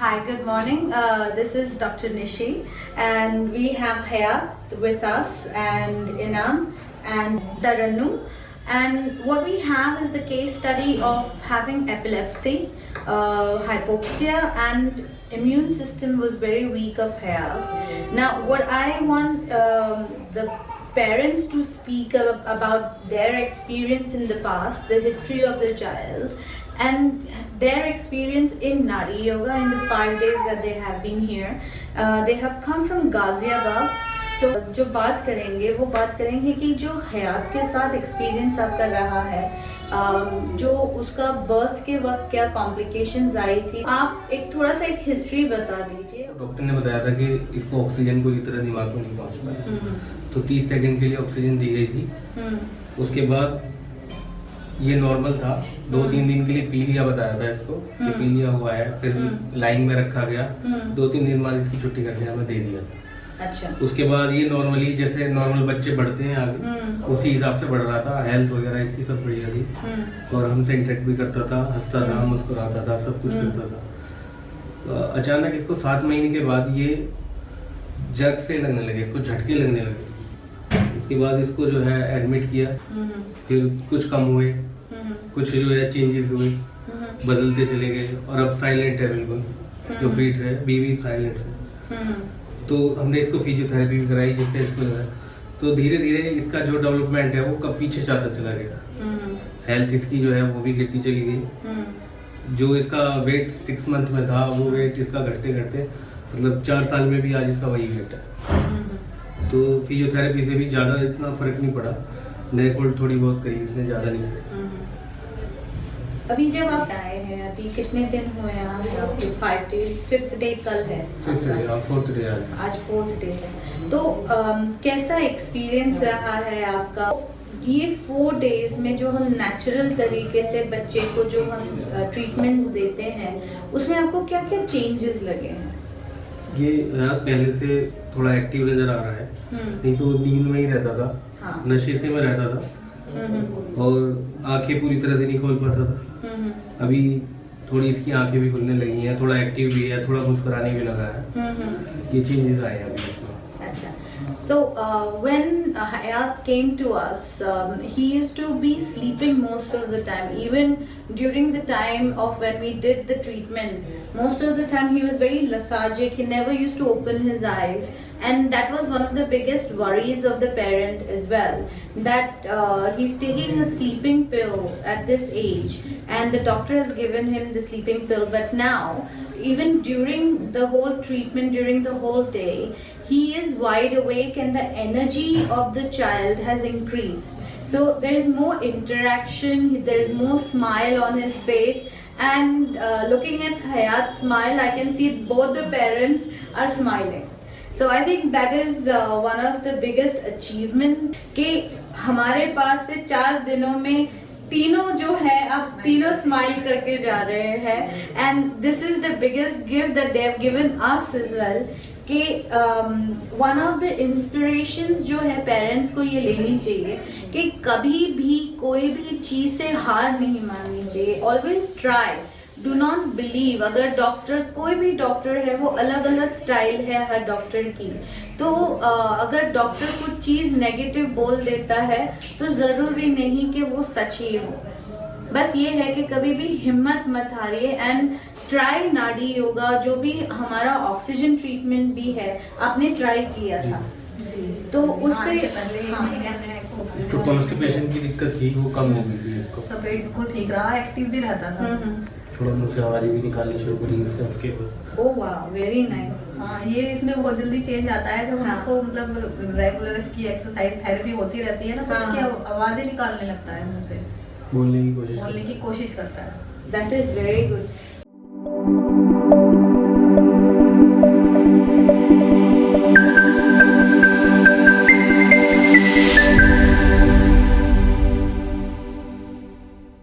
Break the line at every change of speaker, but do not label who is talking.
Hi, good morning. This is Dr. Nishi, and we have Hayat with us, and Inam, and Taranu. And what we have is the case study of having epilepsy, hypoxia, and immune system was very weak of Hayat. Now, what I want the parents to speak about their experience in the past, the history of the child, and their experience in Nadi Yoga in the 5 days that they have been here. They have come from Ghaziabad. So जो बात करेंगे वो बात करेंगे कि जो हयात के साथ एक्सपीरियंस आपका रहा है, जो उसका बर्थ के वक्त क्या कॉम्प्लिकेशंस आई थी, आप एक थोड़ा सा एक हिस्ट्री बता दीजिए।
डॉक्टर ने बताया था कि इसको ऑक्सीजन पूरी तरह दिमाग में नहीं पहुंच पाया, तो 30 सेकंड के लिए ऑक्सीजन दी गई थी। उसके बाद ये नॉर्मल था, 2-3 दिन के लिए पी लिया, बताया था इसको कि पी लिया हुआ है। फिर लाइन में रखा गया, 2-3 दिन बाद इसकी छुट्टी करके हमें दे दिया।
अच्छा। उसके
बाद ये नॉर्मली जैसे नॉर्मल बच्चे बढ़ते हैं आगे, उसी हिसाब से बढ़ रहा था। हेल्थ वगैरह इसकी सब बढ़िया थी और हमसे इंटरेक्ट भी करता था, हंसता था, मुस्कुराता था, सब कुछ करता था। अचानक इसको 7 महीने के बाद ये जग से लगने लगे, इसको झटके लगने लगे। इसके बाद इसको जो है एडमिट किया, फिर कुछ कम हुए, कुछ जो है चेंजेस हुए, बदलते चले गए और अब साइलेंट है बिल्कुल, जो फिट है, बीवी साइलेंट है। तो हमने इसको फिजियोथेरेपी भी कराई, जिससे इसको जो है तो धीरे धीरे इसका जो डेवलपमेंट है वो कब पीछे जाता चला गया। हेल्थ इसकी जो है वो भी गिरती चली गई। जो इसका वेट 6 मंथ में था, वो वेट इसका घटते घटते मतलब 4 साल में भी आज इसका वही वेट है। तो फिजियोथेरेपी से भी ज़्यादा इतना फर्क नहीं पड़ा, नेक होल्ड थोड़ी बहुत करी इसने, ज़्यादा नहीं।
अभी जब आप आए हैं, अभी कितने दिन हुए हैं आपके? 5 डेज, 5th डे कल है,
5th डे, 4th डे
आज 4th डे है। तो कैसा एक्सपीरियंस रहा है आपका ये 4 डेज में? जो हम नेचुरल तरीके से बच्चे को जो हम ट्रीटमेंट्स देते हैं, उसमें आपको क्या क्या चेंजेस लगे हैं?
ये पहले से थोड़ा एक्टिव नजर आ रहा है, नहीं तो नींद में ही रहता था। हाँ। नशे से में रहता था और आंखें पूरी तरह से नहीं खोल पाता था। अभी थोड़ी इसकी आंखें भी खुलने लगी हैं, थोड़ा एक्टिव भी है, थोड़ा मुस्कुराने भी लगा है। ये चेंजेस आए हैं अभी इसमें।
अच्छा। So when Hayat came to us, he used to be sleeping most of the time. Even during the time of when we did the treatment, most of the time he was very lethargic. He never used to open his eyes, and that was one of the biggest worries of the parent as well. That he's taking a sleeping pill at this age, and the doctor has given him the sleeping pill. But now, even during the whole treatment, during the whole day, he is wide awake and the energy of the child has increased. So there is more interaction, there is more smile on his face, and looking at Hayat's smile, I can see both the parents are smiling. So I think that is one of the biggest achievement कि हमारे पास से 4 दिनों में तीनों जो है आप तीनों स्माइल करके जा रहे हैं, and this is the biggest gift that they have given us as well. कि वन ऑफ द इंस्पिरेशंस जो है पेरेंट्स को ये लेनी चाहिए कि कभी भी कोई भी चीज़ से हार नहीं माननी चाहिए। Always try, do not believe. अगर डॉक्टर, कोई भी डॉक्टर है, वो अलग अलग स्टाइल है हर डॉक्टर की, तो अगर डॉक्टर कुछ चीज़ नेगेटिव बोल देता है तो ज़रूरी नहीं कि वो सच ही हो। बस ये है कि कभी भी हिम्मत मत हारिए एंड ट्राई नाडी योगा। जो भी हमारा ऑक्सीजन ट्रीटमेंट भी है, आपने ट्राई किया था जी, तो उससे
तो कॉन्स्टिपेशन की दिक्कत थी, वो कम हो गई थी। इसको
सब बिल्कुल ठीक रहा, एक्टिव भी रहता था।
थोड़ा मुंह से आवाज़ भी निकालनी शुरू करी उसके बाद।
ओह वाह, वेरी नाइस।
हाँ, ये इसमें बहुत जल्दी चेंज आता है जब उसको मतलब रेगुलर इसकी एक्सरसाइज थेरेपी होती रहती है ना, तो उसकी आवाज़ें निकालने लगता है, मुंह से बोलने की कोशिश करता है।
That is very good.